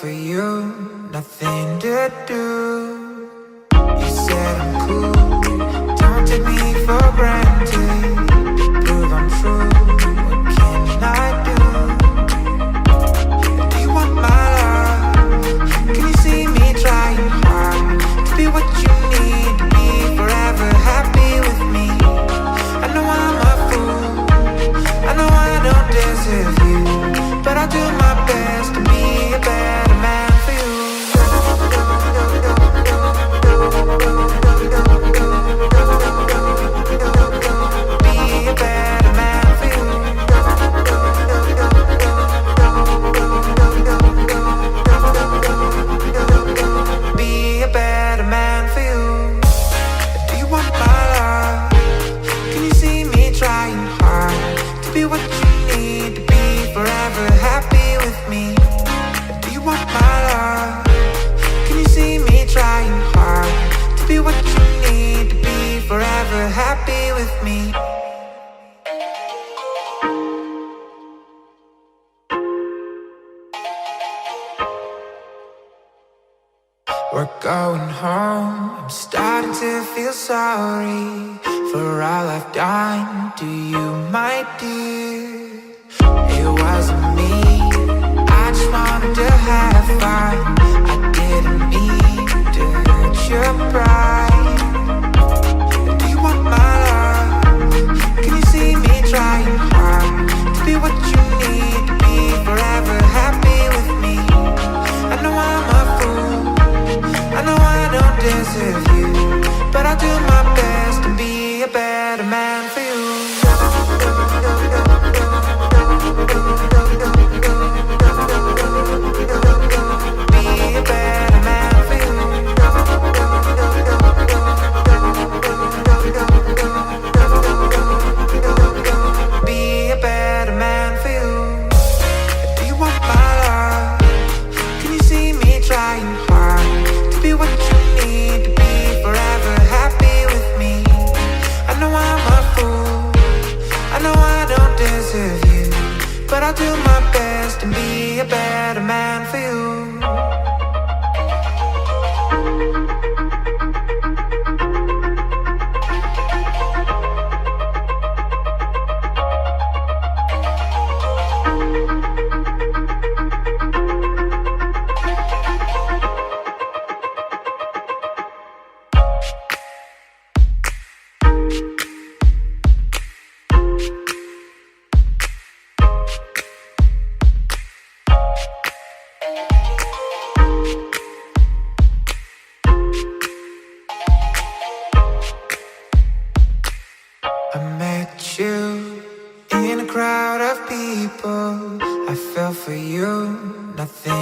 for you, nothing to do. You said I'm cool, don't take me for granted. Prove I'm true, what can I do? Do you want my love? Can you see me trying hard to be what you need to be? Forever happy with me. I know I'm a fool, I know I don't deserve you, but I'll do my best to be a better man for you. Be a better man for you. Be a better man for you. Do you want my love? Can you see me trying hard to be what you need to be? Forever happy with me. Do you want my love? Can you see me trying hard to be what you need to be? Forever happy with me. We're going home, I'm starting to feel sorry for all I've done to you, my dear. It wasn't me, I just wanted to have fun. I didn't mean to hurt your pride. Do you want my love? Can you see me trying hard to be what you need to be? Forever happy with me. I know I'm a fool, I know I don't deserve you, but I'll do my best to be a better man for you. Be a better man for you. Be a better man for you. Do you want my love? Can you see me trying hard to be what you need to be? Forever happy with me. I know I'm a fool, I know I don't deserve you, but I'll do my best to be a better man for you. I met you in a crowd of people. I fell for you, nothing